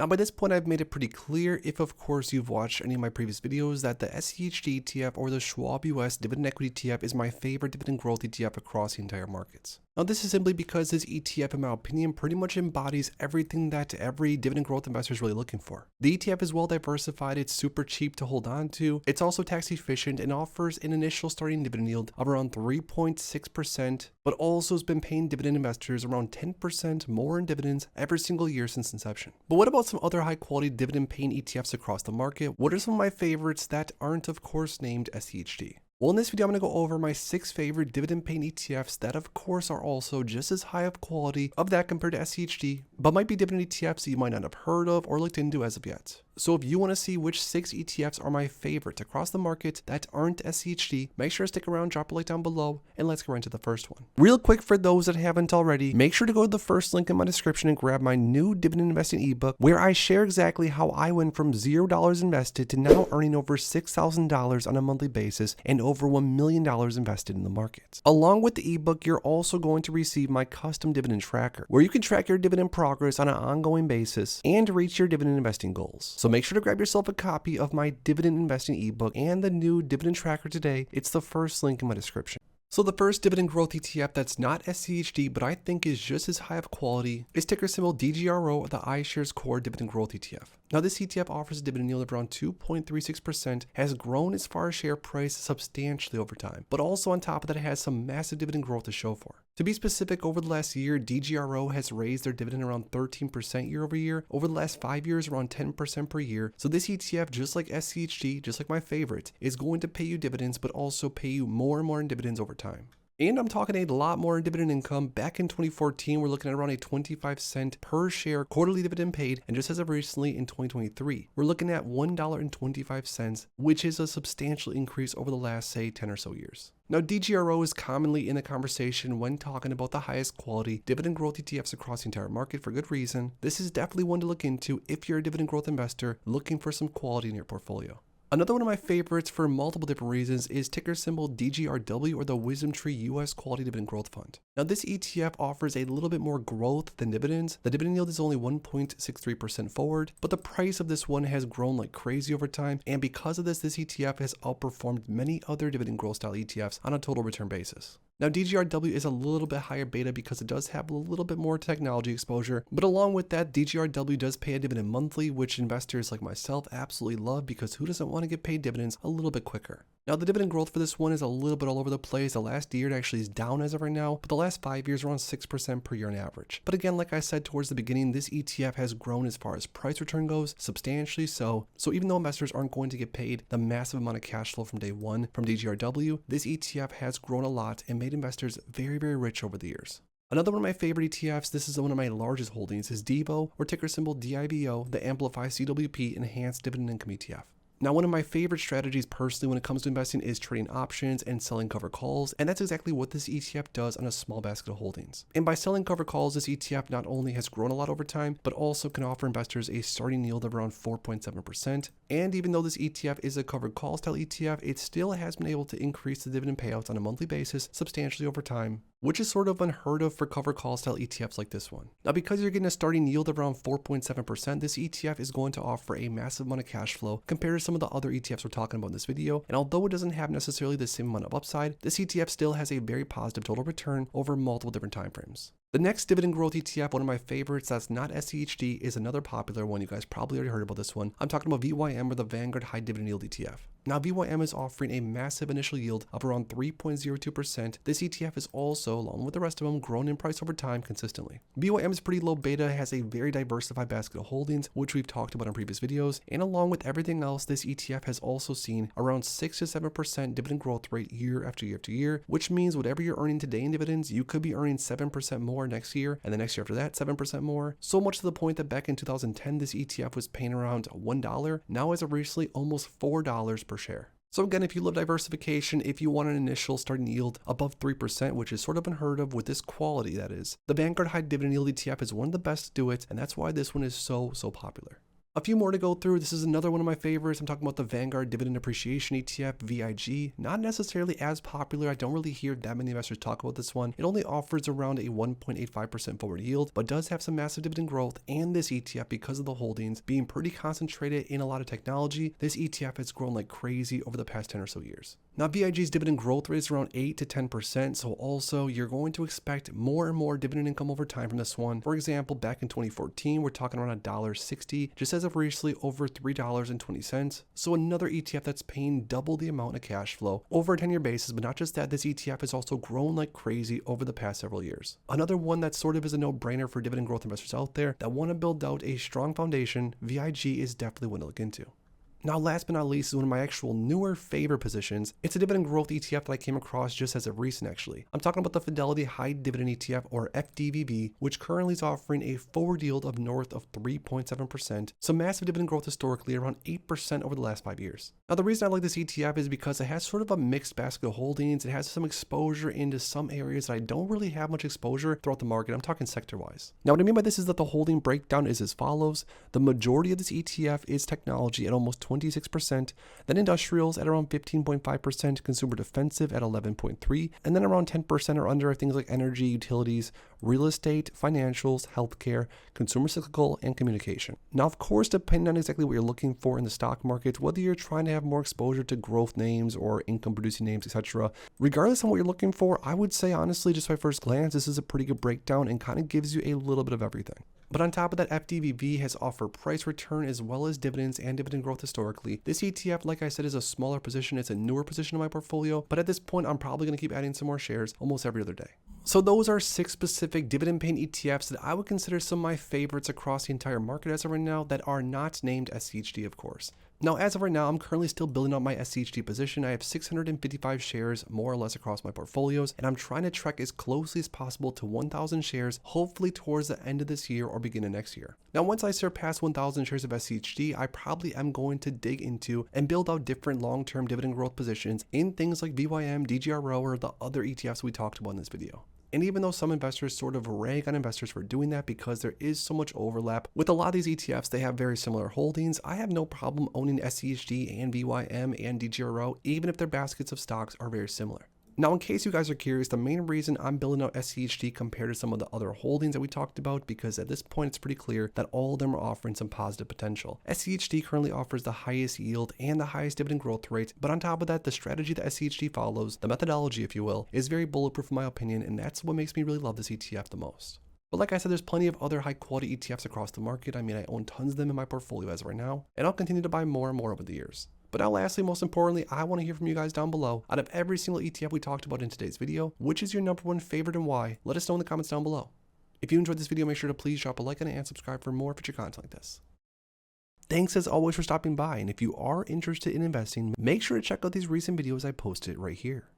Now by this point I've made it pretty clear, if of course you've watched any of my previous videos, that the SCHD ETF or the Schwab US Dividend Equity ETF is my favorite dividend growth ETF across the entire markets. Now this is simply because this ETF, in my opinion, pretty much embodies everything that every dividend growth investor is really looking for. The ETF is well diversified, it's super cheap to hold on to, it's also tax efficient and offers an initial starting dividend yield of around 3.6%, but also has been paying dividend investors around 10% more in dividends every single year since inception. But what about some other high quality dividend paying ETFs across the market? What are some of my favorites that aren't of course named SCHD? Well, in this video, I'm going to go over my 6 favorite dividend paying ETFs that of course are also just as high of quality of that compared to SCHD, but might be dividend ETFs that you might not have heard of or looked into as of yet. So if you want to see which 6 ETFs are my favorite across the market that aren't SCHD, make sure to stick around, drop a like down below, and let's get right into the first one. Real quick, for those that haven't already, make sure to go to the first link in my description and grab my new dividend investing ebook, where I share exactly how I went from $0 invested to now earning over $6,000 on a monthly basis and over $1 million invested in the markets. Along with the ebook, you're also going to receive my custom dividend tracker, where you can track your dividend progress on an ongoing basis and reach your dividend investing goals. So make sure to grab yourself a copy of my dividend investing ebook and the new dividend tracker today. It's the first link in my description. So the first dividend growth ETF that's not SCHD, but I think is just as high of quality, is ticker symbol DGRO, or the iShares Core Dividend Growth ETF. Now this ETF offers a dividend yield of around 2.36%, has grown its far share price substantially over time, but also on top of that it has some massive dividend growth to show for. To be specific, over the last year, DGRO has raised their dividend around 13% year over year, over the last 5 years around 10% per year. So this ETF, just like SCHD, just like my favorite, is going to pay you dividends, but also pay you more and more in dividends over time. And I'm talking a lot more in dividend income. Back in 2014, we're looking at around a 25-cent per share quarterly dividend paid. And just as of recently in 2023, we're looking at $1.25, which is a substantial increase over the last, say, 10 or so years. Now, DGRO is commonly in the conversation when talking about the highest quality dividend growth ETFs across the entire market for good reason. This is definitely one to look into if you're a dividend growth investor looking for some quality in your portfolio. Another one of my favorites for multiple different reasons is ticker symbol DGRW, or the Wisdom Tree US Quality Dividend Growth Fund. Now this ETF offers a little bit more growth than dividends. The dividend yield is only 1.63% forward, but the price of this one has grown like crazy over time, and because of this ETF has outperformed many other dividend growth style ETFs on a total return basis. Now DGRW is a little bit higher beta because it does have a little bit more technology exposure, but along with that, DGRW does pay a dividend monthly, which investors like myself absolutely love because who doesn't want to get paid dividends a little bit quicker? Now the dividend growth for this one is a little bit all over the place. The last year it actually is down as of right now, but the last 5 years around 6% per year on average. But again, like I said towards the beginning, this ETF has grown as far as price return goes, substantially so. So even though investors aren't going to get paid the massive amount of cash flow from day one from DGRW, this ETF has grown a lot and made investors very, very rich over the years. Another one of my favorite ETFs, this is one of my largest holdings, is DIVO, or ticker symbol DIVO, the Amplify CWP Enhanced Dividend Income ETF. Now, one of my favorite strategies personally when it comes to investing is trading options and selling cover calls, and that's exactly what this ETF does on a small basket of holdings. And by selling cover calls, this ETF not only has grown a lot over time, but also can offer investors a starting yield of around 4.7%. And even though this ETF is a covered call style ETF, it still has been able to increase the dividend payouts on a monthly basis substantially over time, which is sort of unheard of for cover call style ETFs like this one. Now, because you're getting a starting yield of around 4.7%, this ETF is going to offer a massive amount of cash flow compared to some of the other ETFs we're talking about in this video. And although it doesn't have necessarily the same amount of upside, this ETF still has a very positive total return over multiple different timeframes. The next dividend growth ETF, one of my favorites that's not SCHD, is another popular one. You guys probably already heard about this one. I'm talking about VYM, or the Vanguard High Dividend Yield ETF. Now, VYM is offering a massive initial yield of around 3.02%. This ETF is also, along with the rest of them, grown in price over time consistently. VYM is pretty low beta, has a very diversified basket of holdings, which we've talked about in previous videos, and along with everything else, this ETF has also seen around 6 to 7% dividend growth rate year after year after year, which means whatever you're earning today in dividends, you could be earning 7% more next year, and the next year after that, 7% more. So much to the point that back in 2010, this ETF was paying around $1, now as of recently almost $4 per share. So again, if you love diversification, if you want an initial starting yield above 3%, which is sort of unheard of with this quality that is, the Vanguard High Dividend Yield ETF is one of the best to do it, and that's why this one is so popular. A few more to go through. This is another one of my favorites. I'm talking about the Vanguard Dividend Appreciation ETF, VIG. Not necessarily as popular. I don't really hear that many investors talk about this one. It only offers around a 1.85% forward yield, but does have some massive dividend growth. And this ETF, because of the holdings being pretty concentrated in a lot of technology, this ETF has grown like crazy over the past 10 or so years. Now, VIG's dividend growth rate is around 8 to 10%, so also you're going to expect more and more dividend income over time from this one. For example, back in 2014, we're talking around $1.60, just as of recently over $3.20. So another ETF that's paying double the amount of cash flow over a 10-year basis, but not just that, this ETF has also grown like crazy over the past several years. Another one that sort of is a no-brainer for dividend growth investors out there that want to build out a strong foundation, VIG is definitely one to look into. Now, last but not least is one of my actual newer favorite positions. It's a dividend growth ETF that I came across just as of recent, actually. I'm talking about the Fidelity High Dividend ETF, or FDVV, which currently is offering a forward yield of north of 3.7%. So massive dividend growth historically, around 8% over the last 5 years. Now, the reason I like this ETF is because it has sort of a mixed basket of holdings. It has some exposure into some areas that I don't really have much exposure throughout the market. I'm talking sector-wise. Now, what I mean by this is that the holding breakdown is as follows. The majority of this ETF is technology at almost 26%, then industrials at around 15.5%, consumer defensive at 11.3%, and then around 10% or under are things like energy, utilities, real estate, financials, healthcare, consumer cyclical, and communication. Now, of course, depending on exactly what you're looking for in the stock market, whether you're trying to have more exposure to growth names or income producing names, etc., regardless of what you're looking for, I would say honestly, just by first glance, this is a pretty good breakdown and kind of gives you a little bit of everything. But on top of that, FDVV has offered price return as well as dividends and dividend growth historically. This ETF, like I said, is a smaller position. It's a newer position in my portfolio, but at this point, I'm probably going to keep adding some more shares almost every other day. So those are 6 specific dividend paying ETFs that I would consider some of my favorites across the entire market as of right now that are not named SCHD, of course. Now, as of right now, I'm currently still building up my SCHD position. I have 655 shares more or less across my portfolios, and I'm trying to track as closely as possible to 1,000 shares, hopefully towards the end of this year or beginning of next year. Now, once I surpass 1,000 shares of SCHD, I probably am going to dig into and build out different long-term dividend growth positions in things like VYM, DGRO, or the other ETFs we talked about in this video. And even though some investors sort of rag on investors for doing that because there is so much overlap with a lot of these ETFs, they have very similar holdings. I have no problem owning SCHD and VYM and DGRO, even if their baskets of stocks are very similar. Now, in case you guys are curious, the main reason I'm building out SCHD compared to some of the other holdings that we talked about, because at this point it's pretty clear that all of them are offering some positive potential. SCHD currently offers the highest yield and the highest dividend growth rate, but on top of that, the strategy that SCHD follows, the methodology if you will, is very bulletproof in my opinion, and that's what makes me really love this ETF the most. But like I said, there's plenty of other high quality ETFs across the market. I mean, I own tons of them in my portfolio as of right now, and I'll continue to buy more and more over the years. But now lastly, most importantly, I want to hear from you guys down below. Out of every single ETF we talked about in today's video, which is your number one favorite and why? Let us know in the comments down below. If you enjoyed this video, make sure to please drop a like on it and subscribe for more future content like this. Thanks as always for stopping by, and if you are interested in investing, make sure to check out these recent videos I posted right here.